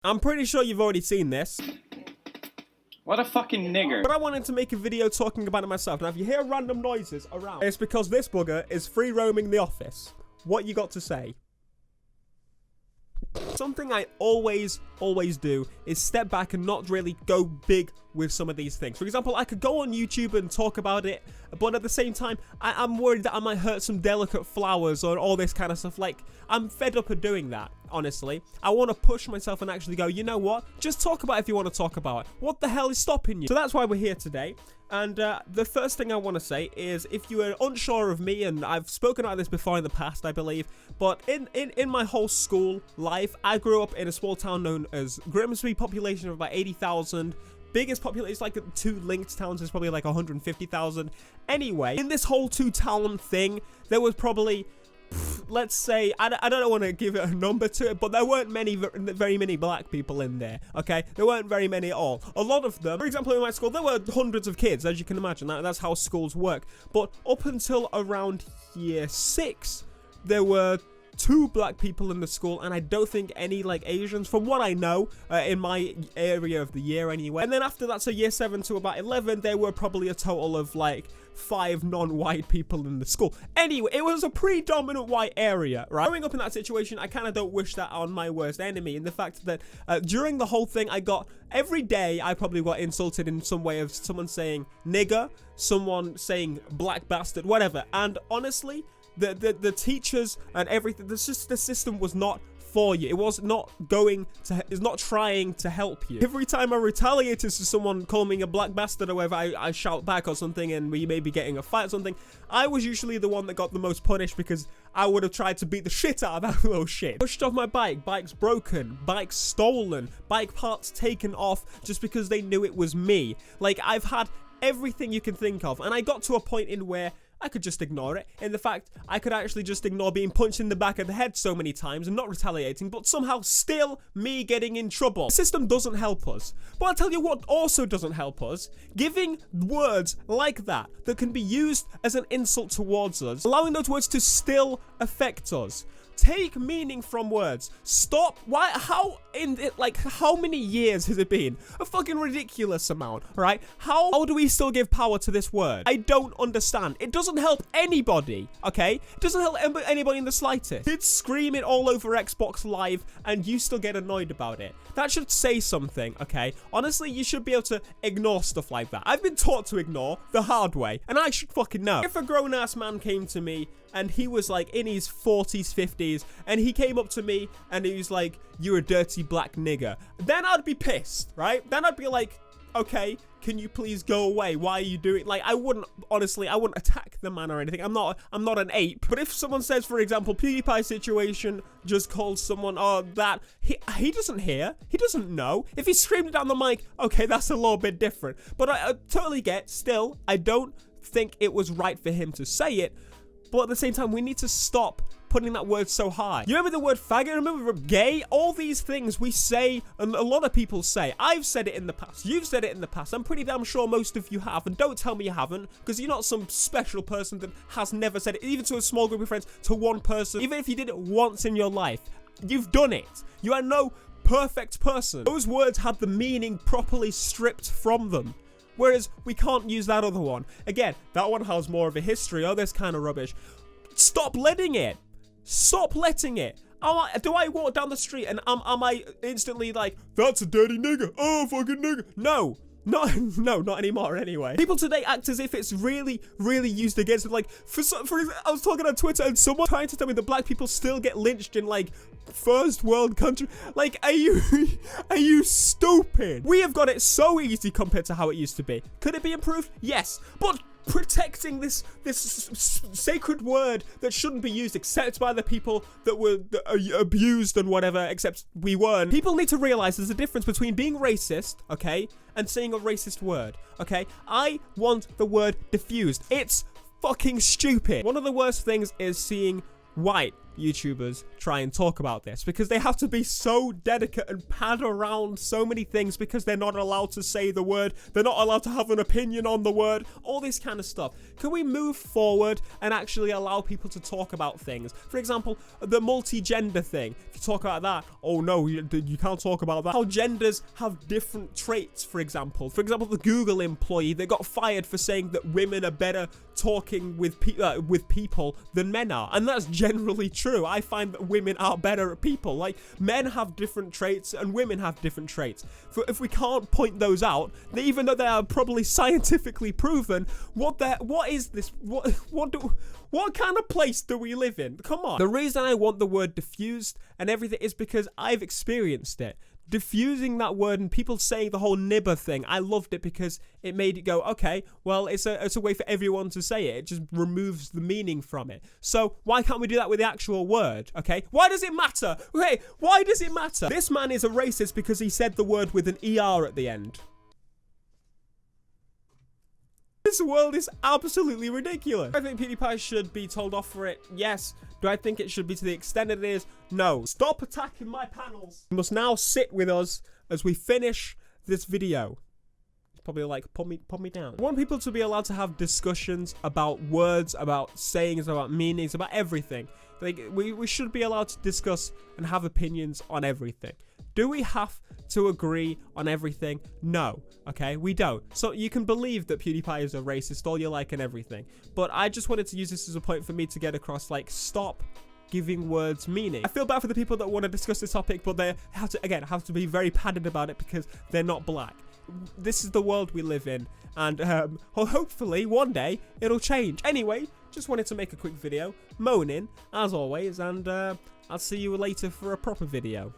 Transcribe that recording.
I'm pretty sure you've already seen this. What a fucking nigger. But I wanted to make a video talking about it myself. Now, if you hear random noises around, it's because this bugger is free roaming the office. What you got to say? Something I always do is step back and not really go big with some of these things. For example, I could go on YouTube and talk about it, but at the same time, I'm worried that I might hurt some delicate flowers or all this kind of stuff. Like, I'm fed up of doing that, honestly. I want to push myself and actually go, you know what? Just talk about it if you want to talk about it. What the hell is stopping you? So that's why we're here today. And the first thing I want to say is, if you are unsure of me, and I've spoken about this before in the past, I believe, but in my whole school life, I grew up in a small town known as Grimsby, population of about 80,000. Biggest population, it's like the two linked towns is probably like 150,000. Anyway, in this whole two-town thing, there was probably, let's say, I don't want to give it a number to it, but there weren't very many black people in there, okay? There weren't very many at all. A lot of them, for example, in my school, there were hundreds of kids, as you can imagine. That's how schools work. But up until around year 6, there were 2 black people in the school, and I don't think any, like, Asians, from what I know, in my area of the year anyway. And then after that, so year 7 to about 11, there were probably a total of, like, 5 non-white people in the school. Anyway, it was a predominant white area, right? Growing up in that situation, I kind of don't wish that on my worst enemy, in the fact that during the whole thing, every day I probably got insulted in some way of someone saying nigger, someone saying black bastard, whatever. And honestly, the teachers and everything, the system was not for you. It was not it's not trying to help you. Every time I retaliated to someone calling me a black bastard or whatever, I shout back or something, and we may be getting a fight or something, I was usually the one that got the most punished, because I would have tried to beat the shit out of that little shit. Pushed off my bike, bike's broken, bike stolen, bike parts taken off just because they knew it was me. Like, I've had everything you can think of, and I got to a point in where I could just ignore it. In the fact, I could actually just ignore being punched in the back of the head so many times and not retaliating, but somehow still me getting in trouble. The system doesn't help us. But I'll tell you what also doesn't help us. Giving words like that can be used as an insult towards us, allowing those words to still affect us. Take meaning from words. Stop. Why? How many years has it been? A fucking ridiculous amount, right? How do we still give power to this word? I don't understand. It doesn't help anybody, okay? It doesn't help anybody in the slightest. Kids scream it all over Xbox Live, and you still get annoyed about it. That should say something, okay? Honestly, you should be able to ignore stuff like that. I've been taught to ignore the hard way, and I should fucking know. If a grown-ass man came to me and he was like in his 40s, 50s, and he came up to me and he was like, "You're a dirty black nigger," then I'd be pissed, right? Then I'd be like, okay, can you please go away? Why are you doing, like, I wouldn't attack the man or anything. I'm not an ape. But if someone says, for example, PewDiePie situation, just calls someone, oh, that, he doesn't hear, he doesn't know. If he screamed it down the mic, okay, that's a little bit different. But I totally get, still, I don't think it was right for him to say it. But at the same time, we need to stop putting that word so high. You remember the word faggot? Remember gay? All these things we say, and a lot of people say. I've said it in the past. You've said it in the past. I'm pretty damn sure most of you have. And don't tell me you haven't, because you're not some special person that has never said it, even to a small group of friends, to one person. Even if you did it once in your life, you've done it. You are no perfect person. Those words had the meaning properly stripped from them. Whereas we can't use that other one. Again, that one has more of a history. Oh, this kind of rubbish. Stop letting it. Stop letting it. Do I walk down the street and am I instantly like, that's a dirty nigger? Oh, fucking nigger. No. No, not anymore anyway. People today act as if it's really used against them. Like, I was talking on Twitter and someone trying to tell me that black people still get lynched in, like, first world country. Like, are you stupid? We have got it so easy compared to how it used to be. Could it be improved? Yes. But protecting this sacred word that shouldn't be used except by the people that were abused and whatever, except we weren't. People need to realize there's a difference between being racist, okay, and saying a racist word, okay? I want the word diffused. It's fucking stupid. One of the worst things is seeing white YouTubers try and talk about this, because they have to be so delicate and pad around so many things because they're not allowed to say the word, they're not allowed to have an opinion on the word, all this kind of stuff. Can we move forward and actually allow people to talk about things? For example, the multi-gender thing. If you talk about that, oh no, you can't talk about that. How genders have different traits, for example. For example, the Google employee that got fired for saying that women are better talking with people than men are, and that's generally true. I find that women are better at people. Like, men have different traits and women have different traits. If we can't point those out, even though they are probably scientifically proven, what is this? What kind of place do we live in? Come on. The reason I want the word diffused and everything is because I've experienced it. Diffusing that word and people saying the whole nibber thing, I loved it because it made it go, okay, well, it's a way for everyone to say it. It just removes the meaning from it. So why can't we do that with the actual word, okay? Why does it matter? Okay, why does it matter? This man is a racist because he said the word with an ER at the end. This world is absolutely ridiculous. I think PewDiePie should be told off for it. Yes. Do I think it should be to the extent it is? No. Stop attacking my panels. You must now sit with us as we finish this video. It's probably like, put me down. I want people to be allowed to have discussions about words, about sayings, about meanings, about everything. Like, we should be allowed to discuss and have opinions on everything. Do we have to agree on everything? No. Okay, we don't. So you can believe that PewDiePie is a racist all you like and everything. But I just wanted to use this as a point for me to get across, like, stop giving words meaning. I feel bad for the people that want to discuss this topic, but they have to be very padded about it because they're not black. This is the world we live in, and hopefully one day it'll change. Anyway, just wanted to make a quick video, moaning as always, and I'll see you later for a proper video.